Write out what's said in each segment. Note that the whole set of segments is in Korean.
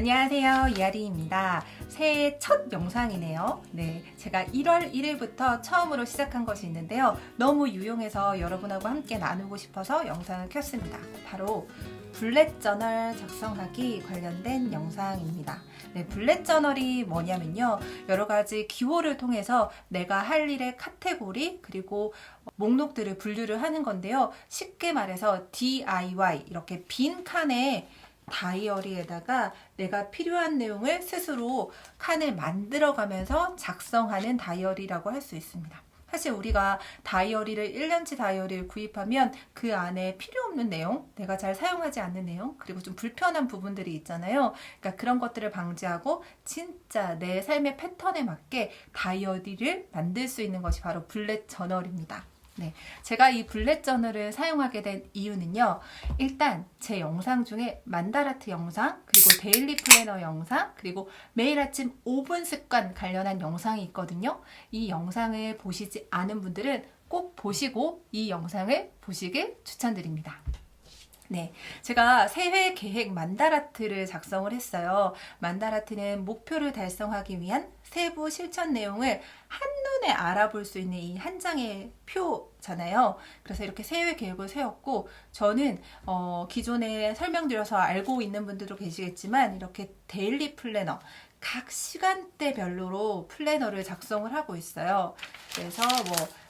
안녕하세요, 이하리입니다. 새해 첫 영상이네요. 네, 제가 1월 1일부터 처음으로 시작한 것이 있는데요. 너무 유용해서 여러분하고 함께 나누고 싶어서 영상을 켰습니다. 바로 블렛 저널 작성하기 관련된 영상입니다. 네, 블렛 저널이 뭐냐면요. 여러 가지 기호를 통해서 내가 할 일의 카테고리 그리고 목록들을 분류를 하는 건데요. 쉽게 말해서 DIY 이렇게 빈 칸에 다이어리에다가 내가 필요한 내용을 스스로 칸을 만들어가면서 작성하는 다이어리라고 할 수 있습니다. 사실 우리가 다이어리를 1년치 다이어리를 구입하면 그 안에 필요 없는 내용, 내가 잘 사용하지 않는 내용, 그리고 좀 불편한 부분들이 있잖아요. 그러니까 그런 것들을 방지하고 진짜 내 삶의 패턴에 맞게 다이어리를 만들 수 있는 것이 바로 블렛 저널입니다. 네, 제가 이 블렛 저널을 사용하게 된 이유는요. 일단 제 영상 중에 만다라트 영상, 그리고 데일리 플래너 영상, 그리고 매일 아침 5분 습관 관련한 영상이 있거든요. 이 영상을 보시지 않은 분들은 꼭 보시고 이 영상을 보시길 추천드립니다. 네, 제가 새해 계획 만다라트를 작성을 했어요. 만다라트는 목표를 달성하기 위한 세부 실천 내용을 한눈에 알아볼 수 있는 이 한 장의 표잖아요. 그래서 이렇게 새해 계획을 세웠고, 저는 기존에 설명드려서 알고 있는 분들도 계시겠지만 이렇게 데일리 플래너, 각 시간대별로 플래너를 작성을 하고 있어요. 그래서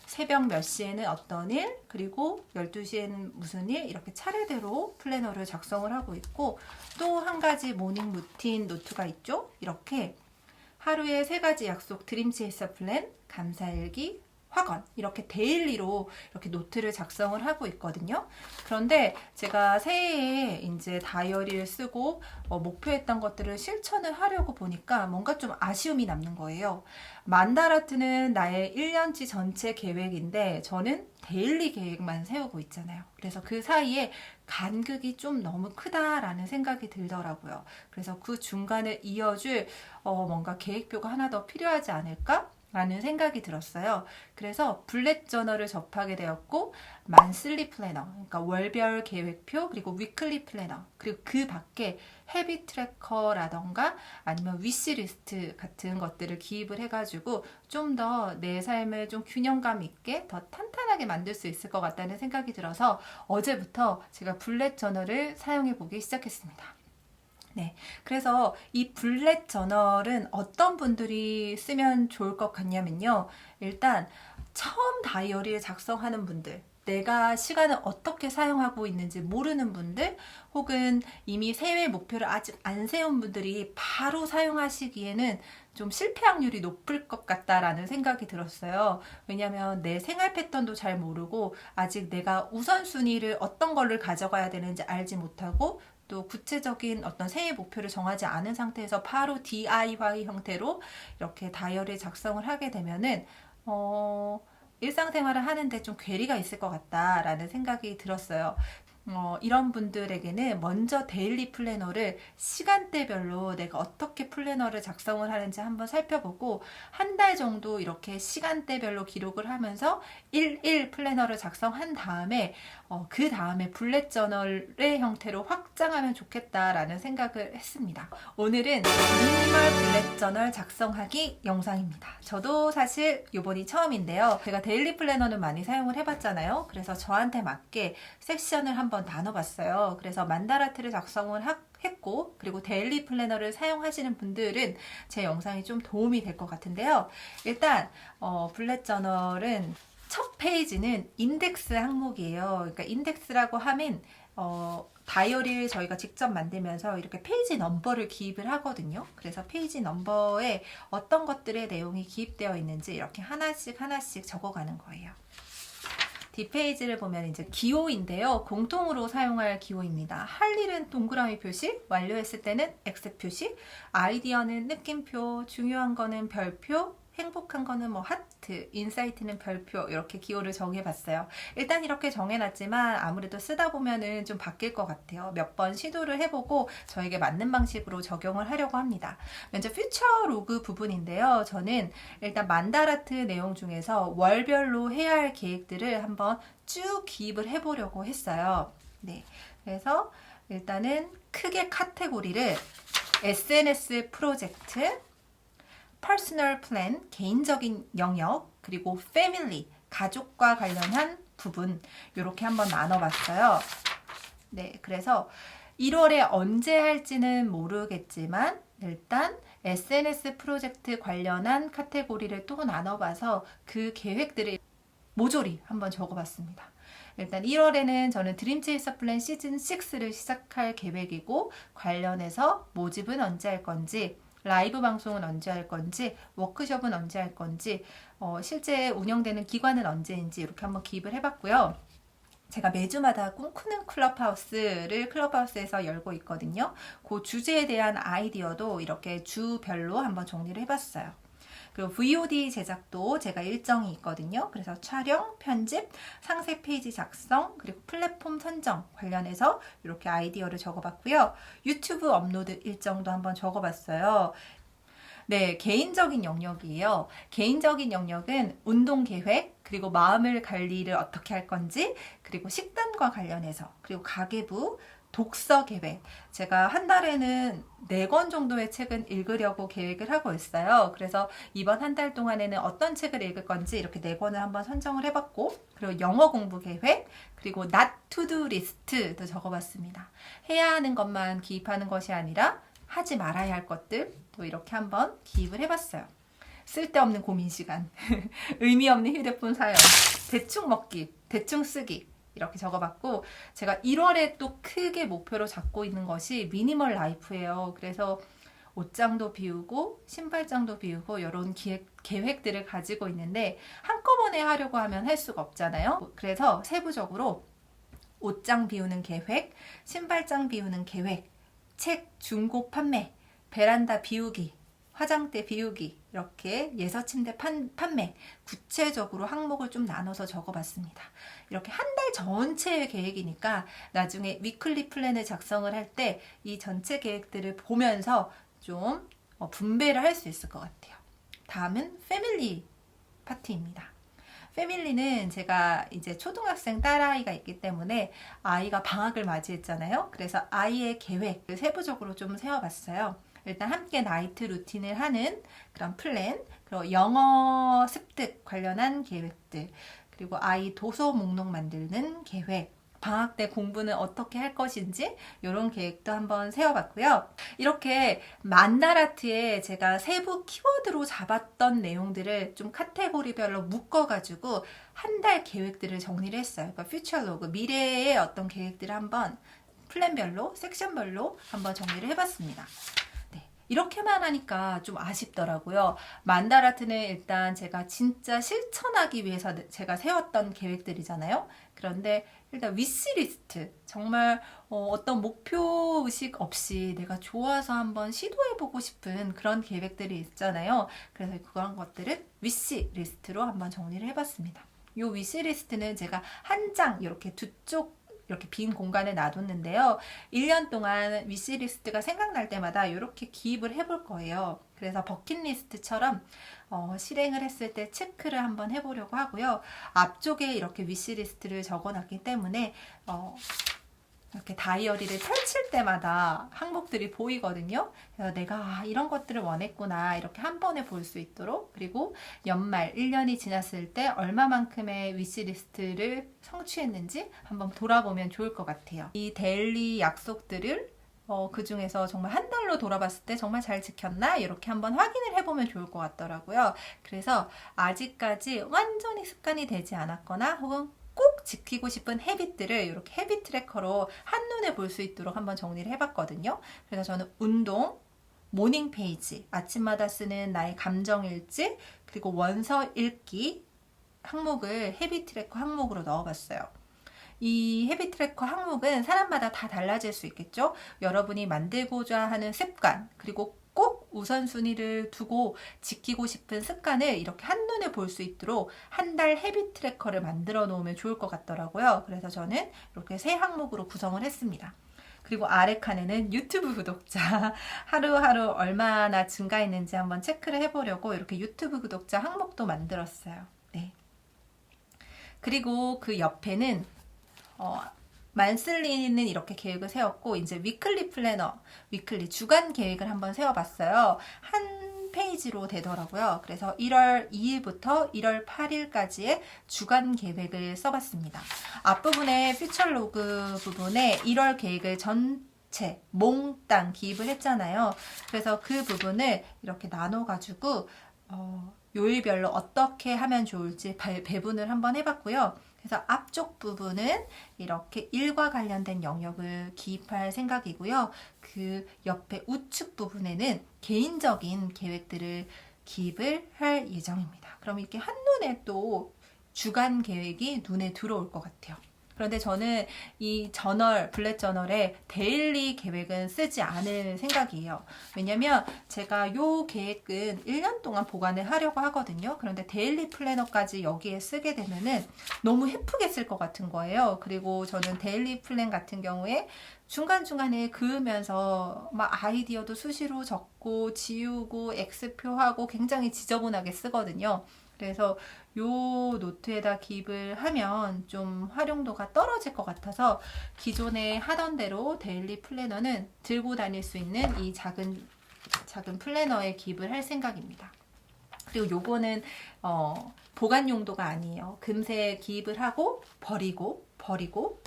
새벽 몇 시에는 어떤 일, 그리고 12시에는 무슨 일, 이렇게 차례대로 플래너를 작성을 하고 있고, 또 한 가지 모닝 루틴 노트가 있죠. 이렇게 하루에 3가지 약속, 드림체이서 플랜, 감사일기, 확언, 이렇게 데일리로 이렇게 노트를 작성을 하고 있거든요. 그런데 제가 새해에 이제 다이어리를 쓰고 목표했던 것들을 실천을 하려고 보니까 뭔가 좀 아쉬움이 남는 거예요. 만다라트는 나의 1년치 전체 계획인데 저는 데일리 계획만 세우고 있잖아요. 그래서 그 사이에 간극이 좀 너무 크다라는 생각이 들더라고요. 그래서 그 중간을 이어줄 뭔가 계획표가 하나 더 필요하지 않을까? 라는 생각이 들었어요. 그래서 블렛 저널을 접하게 되었고, 만슬리 플래너, 그러니까 월별 계획표, 그리고 위클리 플래너, 그리고 그 밖에 헤비 트래커라던가 아니면 위시리스트 같은 것들을 기입을 해가지고 좀 더 내 삶을 좀 균형감 있게 더 탄탄하게 만들 수 있을 것 같다는 생각이 들어서 어제부터 제가 블렛 저널을 사용해 보기 시작했습니다. 네, 그래서 이 블렛 저널은 어떤 분들이 쓰면 좋을 것 같냐면요. 일단 처음 다이어리를 작성하는 분들, 내가 시간을 어떻게 사용하고 있는지 모르는 분들, 혹은 이미 새해 목표를 아직 안 세운 분들이 바로 사용하시기에는 좀 실패 확률이 높을 것 같다라는 생각이 들었어요. 왜냐하면 내 생활 패턴도 잘 모르고 아직 내가 우선순위를 어떤 거를 가져가야 되는지 알지 못하고 또 구체적인 어떤 새해 목표를 정하지 않은 상태에서 바로 DIY 형태로 이렇게 다이어리 작성을 하게 되면은 일상생활을 하는데 좀 괴리가 있을 것 같다라는 생각이 들었어요. 이런 분들에게는 먼저 데일리 플래너를 시간대별로 내가 어떻게 플래너를 작성을 하는지 한번 살펴보고 한 달 정도 이렇게 시간대별로 기록을 하면서 1일 플래너를 작성한 다음에 그 다음에 블렛 저널의 형태로 확장하면 좋겠다라는 생각을 했습니다. 오늘은 미니멀 블렛 저널 작성하기 영상입니다. 저도 사실 이번이 처음인데요. 제가 데일리 플래너는 많이 사용을 해봤잖아요. 그래서 저한테 맞게 섹션을 한번 나눠봤어요. 그래서 만다라트를 작성을 했고, 그리고 데일리 플래너를 사용하시는 분들은 제 영상이 좀 도움이 될 것 같은데요. 일단 블렛 저널은 첫 페이지는 인덱스 항목이에요. 그러니까 인덱스라고 하면 다이어리를 저희가 직접 만들면서 이렇게 페이지 넘버를 기입을 하거든요. 그래서 페이지 넘버에 어떤 것들의 내용이 기입되어 있는지 이렇게 하나씩 하나씩 적어가는 거예요. 뒷페이지를 보면 이제 기호인데요. 공통으로 사용할 기호입니다. 할 일은 동그라미 표시, 완료했을 때는 X 표시, 아이디어는 느낌표, 중요한 거는 별표, 행복한 거는 하트, 인사이트는 별표, 이렇게 기호를 정해봤어요. 일단 이렇게 정해놨지만 아무래도 쓰다 보면은 좀 바뀔 것 같아요. 몇 번 시도를 해보고 저에게 맞는 방식으로 적용을 하려고 합니다. 먼저 퓨처 로그 부분인데요. 저는 일단 만다라트 내용 중에서 월별로 해야 할 계획들을 한번 쭉 기입을 해보려고 했어요. 네, 그래서 일단은 크게 카테고리를 SNS 프로젝트, 퍼스널 플랜, 개인적인 영역, 그리고 패밀리, 가족과 관련한 부분 이렇게 한번 나눠봤어요. 네, 그래서 1월에 언제 할지는 모르겠지만 일단 SNS 프로젝트 관련한 카테고리를 또 나눠봐서 그 계획들을 모조리 한번 적어봤습니다. 일단 1월에는 저는 드림체이서 플랜 시즌 6를 시작할 계획이고 관련해서 모집은 언제 할 건지, 라이브 방송은 언제 할 건지, 워크숍은 언제 할 건지, 실제 운영되는 기관은 언제인지 이렇게 한번 기입을 해봤고요. 제가 매주마다 꿈꾸는 클럽하우스를 클럽하우스에서 열고 있거든요. 그 주제에 대한 아이디어도 이렇게 주별로 한번 정리를 해봤어요. 그리고 VOD 제작도 제가 일정이 있거든요. 그래서 촬영, 편집, 상세 페이지 작성, 그리고 플랫폼 선정 관련해서 이렇게 아이디어를 적어봤고요. 유튜브 업로드 일정도 한번 적어봤어요. 네, 개인적인 영역이에요. 개인적인 영역은 운동 계획, 그리고 마음을 관리를 어떻게 할 건지, 그리고 식단과 관련해서, 그리고 가계부, 독서 계획. 제가 한 달에는 4권 정도의 책은 읽으려고 계획을 하고 있어요. 그래서 이번 한 달 동안에는 어떤 책을 읽을 건지 이렇게 4권을 한번 선정을 해봤고, 그리고 영어 공부 계획, 그리고 not to do 리스트도 적어봤습니다. 해야 하는 것만 기입하는 것이 아니라 하지 말아야 할 것들 또 이렇게 한번 기입을 해봤어요. 쓸데없는 고민 시간, 의미 없는 휴대폰 사용, 대충 먹기, 대충 쓰기 이렇게 적어봤고, 제가 1월에 또 크게 목표로 잡고 있는 것이 미니멀 라이프예요. 그래서 옷장도 비우고 신발장도 비우고 이런 계획들을 가지고 있는데 한꺼번에 하려고 하면 할 수가 없잖아요. 그래서 세부적으로 옷장 비우는 계획, 신발장 비우는 계획, 책 중고 판매, 베란다 비우기, 화장대 비우기 이렇게 예서침대 판매 구체적으로 항목을 좀 나눠서 적어봤습니다. 이렇게 한 달 전체의 계획이니까 나중에 위클리 플랜을 작성을 할 때 이 전체 계획들을 보면서 좀 분배를 할 수 있을 것 같아요. 다음은 패밀리 파트입니다. 패밀리는 제가 이제 초등학생 딸아이가 있기 때문에 아이가 방학을 맞이했잖아요. 그래서 아이의 계획을 세부적으로 좀 세워봤어요. 일단 함께 나이트 루틴을 하는 그런 플랜, 그리고 영어 습득 관련한 계획들, 그리고 아이 도서 목록 만드는 계획, 방학 때 공부는 어떻게 할 것인지 이런 계획도 한번 세워봤고요. 이렇게 만다라트에 제가 세부 키워드로 잡았던 내용들을 좀 카테고리별로 묶어가지고 한 달 계획들을 정리를 했어요. 그러니까 퓨처 로그, 미래의 어떤 계획들을 한번 플랜별로, 섹션별로 한번 정리를 해봤습니다. 이렇게만 하니까 좀 아쉽더라고요. 만다라트는 일단 제가 진짜 실천하기 위해서 제가 세웠던 계획들이잖아요. 그런데 일단 위시리스트, 정말 어떤 목표의식 없이 내가 좋아서 한번 시도해보고 싶은 그런 계획들이 있잖아요. 그래서 그런 것들은 위시리스트로 한번 정리를 해봤습니다. 이 위시리스트는 제가 한 장 이렇게 두 쪽 이렇게 빈 공간에 놔뒀는데요. 1년 동안 위시리스트가 생각날 때마다 이렇게 기입을 해볼 거예요. 그래서 버킷리스트처럼 실행을 했을 때 체크를 한번 해보려고 하고요. 앞쪽에 이렇게 위시리스트를 적어놨기 때문에 이렇게 다이어리를 펼칠 때마다 항목들이 보이거든요. 그래서 내가 이런 것들을 원했구나 이렇게 한 번에 볼 수 있도록, 그리고 연말 1년이 지났을 때 얼마만큼의 위시리스트를 성취했는지 한번 돌아보면 좋을 것 같아요. 이 데일리 약속들을 그 중에서 정말 한 달로 돌아봤을 때 정말 잘 지켰나 이렇게 한번 확인을 해보면 좋을 것 같더라고요. 그래서 아직까지 완전히 습관이 되지 않았거나 혹은 꼭 지키고 싶은 헤빗들을 이렇게 헤빗 트래커로 한눈에 볼 수 있도록 한번 정리를 해봤거든요. 그래서 저는 운동, 모닝 페이지, 아침마다 쓰는 나의 감정 일지, 그리고 원서 읽기 항목을 헤빗 트래커 항목으로 넣어봤어요. 이 헤빗 트래커 항목은 사람마다 다 달라질 수 있겠죠. 여러분이 만들고자 하는 습관, 그리고 꼭 우선순위를 두고 지키고 싶은 습관을 이렇게 한눈에 볼 수 있도록 한 달 헤빗 트래커를 만들어 놓으면 좋을 것 같더라고요. 그래서 저는 이렇게 세 항목으로 구성을 했습니다. 그리고 아래 칸에는 유튜브 구독자 하루하루 얼마나 증가했는지 한번 체크를 해보려고 이렇게 유튜브 구독자 항목도 만들었어요. 네. 그리고 그 옆에는 만슬리는 이렇게 계획을 세웠고 이제 위클리 플래너, 위클리 주간 계획을 한번 세워봤어요. 한 페이지로 되더라고요. 그래서 1월 2일부터 1월 8일까지의 주간 계획을 써봤습니다. 앞부분에 퓨처 로그 부분에 1월 계획을 전체 몽땅 기입을 했잖아요. 그래서 그 부분을 이렇게 나눠가지고 요일별로 어떻게 하면 좋을지 배분을 한번 해봤고요. 그래서 앞쪽 부분은 이렇게 일과 관련된 영역을 기입할 생각이고요. 그 옆에 우측 부분에는 개인적인 계획들을 기입을 할 예정입니다. 그럼 이렇게 한눈에 또 주간 계획이 눈에 들어올 것 같아요. 그런데 저는 이 저널, 블랙 저널에 데일리 계획은 쓰지 않을 생각이에요. 왜냐면 제가 이 계획은 1년 동안 보관을 하려고 하거든요. 그런데 데일리 플래너까지 여기에 쓰게 되면은 너무 헤프게 쓸 것 같은 거예요. 그리고 저는 데일리 플랜 같은 경우에 중간중간에 그으면서 막 아이디어도 수시로 적고 지우고 X표하고 굉장히 지저분하게 쓰거든요. 그래서 요 노트에다 기입을 하면 좀 활용도가 떨어질 것 같아서 기존에 하던 대로 데일리 플래너는 들고 다닐 수 있는 이 작은 플래너에 기입을 할 생각입니다. 그리고 요거는 보관 용도가 아니에요. 금세 기입을 하고 버리고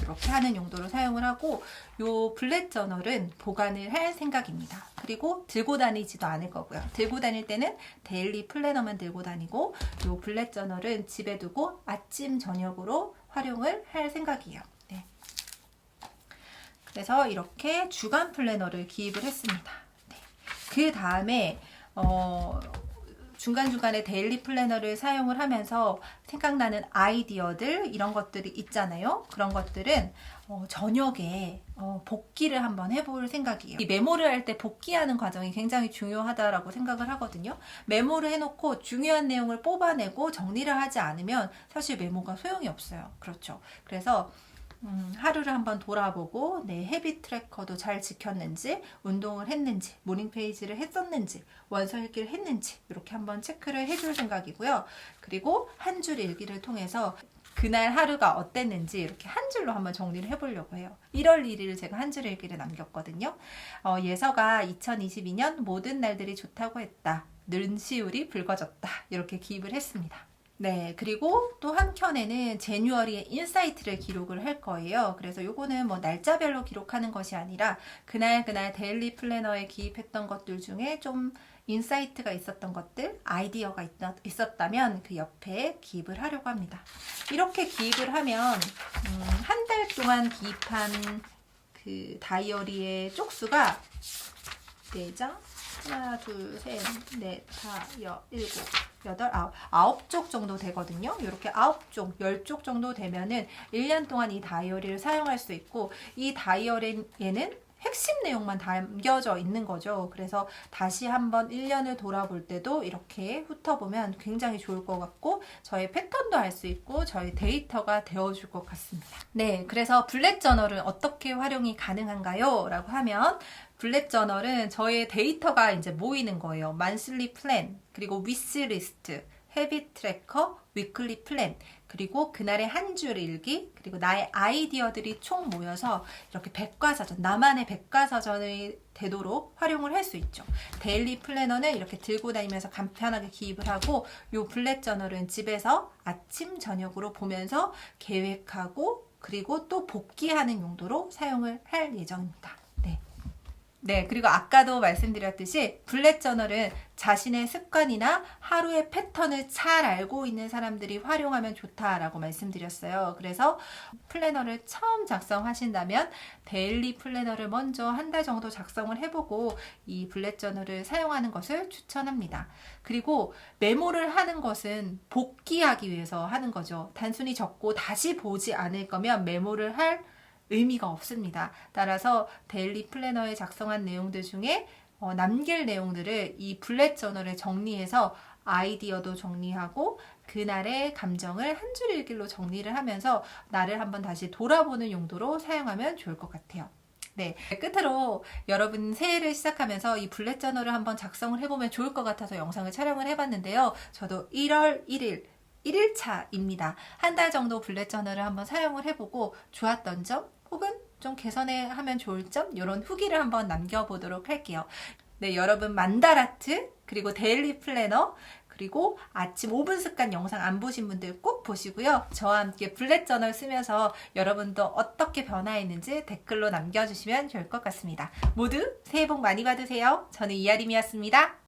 이렇게 하는 용도로 사용을 하고 요 블랙 저널은 보관을 할 생각입니다. 그리고 들고 다니지도 않을 거고요. 들고 다닐 때는 데일리 플래너만 들고 다니고 요 블랙 저널은 집에 두고 아침 저녁으로 활용을 할 생각이에요. 네. 그래서 이렇게 주간 플래너를 기입을 했습니다. 네. 그 다음에 중간중간에 데일리 플래너를 사용을 하면서 생각나는 아이디어들 이런 것들이 있잖아요. 그런 것들은 저녁에 복기를 한번 해볼 생각이에요. 이 메모를 할 때 복기하는 과정이 굉장히 중요하다라고 생각을 하거든요. 메모를 해놓고 중요한 내용을 뽑아내고 정리를 하지 않으면 사실 메모가 소용이 없어요. 그렇죠. 그래서 하루를 한번 돌아보고 내 헤비 트래커도 잘 지켰는지, 운동을 했는지, 모닝 페이지를 했었는지, 원서 읽기를 했는지 이렇게 한번 체크를 해줄 생각이고요. 그리고 한 줄 일기를 통해서 그날 하루가 어땠는지 이렇게 한 줄로 한번 정리를 해보려고 해요. 1월 1일 제가 한 줄 일기를 남겼거든요. 예서가 2022년 모든 날들이 좋다고 했다. 눈시울이 붉어졌다. 이렇게 기입을 했습니다. 네, 그리고 또 한켠에는 제뉴어리의 인사이트를 기록을 할 거예요. 그래서 요거는 뭐 날짜별로 기록하는 것이 아니라 그날 데일리 플래너에 기입했던 것들 중에 좀 인사이트가 있었던 것들, 아이디어가 있었다면 그 옆에 기입을 하려고 합니다. 이렇게 기입을 하면 한 달 동안 기입한 그 다이어리의 쪽수가 4장, 하나, 둘, 셋, 넷, 다, 일곱, 여덟, 아홉 쪽 정도 되거든요. 이렇게 9쪽, 10쪽 정도 되면은 1년 동안 이 다이어리를 사용할 수 있고, 이 다이어리에는 핵심 내용만 담겨져 있는 거죠. 그래서 다시 한번 1년을 돌아볼 때도 이렇게 훑어보면 굉장히 좋을 것 같고 저의 패턴도 알 수 있고 저의 데이터가 되어줄 것 같습니다. 네, 그래서 블랙 저널은 어떻게 활용이 가능한가요? 라고 하면 블랙 저널은 저의 데이터가 이제 모이는 거예요. 만슬리 플랜, 그리고 위시리스트, 헤비 트래커, 위클리 플랜, 그리고 그날의 한 줄 일기, 그리고 나의 아이디어들이 총 모여서 이렇게 백과사전, 나만의 백과사전이 되도록 활용을 할 수 있죠. 데일리 플래너는 이렇게 들고 다니면서 간편하게 기입을 하고 요 블랙 저널은 집에서 아침, 저녁으로 보면서 계획하고 그리고 또 복기하는 용도로 사용을 할 예정입니다. 네, 그리고 아까도 말씀드렸듯이 블랙 저널은 자신의 습관이나 하루의 패턴을 잘 알고 있는 사람들이 활용하면 좋다라고 말씀드렸어요. 그래서 플래너를 처음 작성하신다면 데일리 플래너를 먼저 한 달 정도 작성을 해보고 이 블랙 저널을 사용하는 것을 추천합니다. 그리고 메모를 하는 것은 복기하기 위해서 하는 거죠. 단순히 적고 다시 보지 않을 거면 메모를 할 의미가 없습니다. 따라서 데일리 플래너에 작성한 내용들 중에 남길 내용들을 이 블랙 저널에 정리해서 아이디어도 정리하고 그날의 감정을 한 줄 일기로 정리를 하면서 나를 한번 다시 돌아보는 용도로 사용하면 좋을 것 같아요. 네, 끝으로 여러분 새해를 시작하면서 이 블랙 저널을 한번 작성을 해보면 좋을 것 같아서 영상을 촬영을 해봤는데요. 저도 1월 1일 1일차입니다. 한 달 정도 블랙 저널을 한번 사용을 해보고 좋았던 점 혹은 좀 개선해 하면 좋을 점 이런 후기를 한번 남겨보도록 할게요. 네, 여러분 만다라트 그리고 데일리 플래너 그리고 아침 5분 습관 영상 안 보신 분들 꼭 보시고요. 저와 함께 블랙 저널 쓰면서 여러분도 어떻게 변화했는지 댓글로 남겨주시면 좋을 것 같습니다. 모두 새해 복 많이 받으세요. 저는 이하림이었습니다.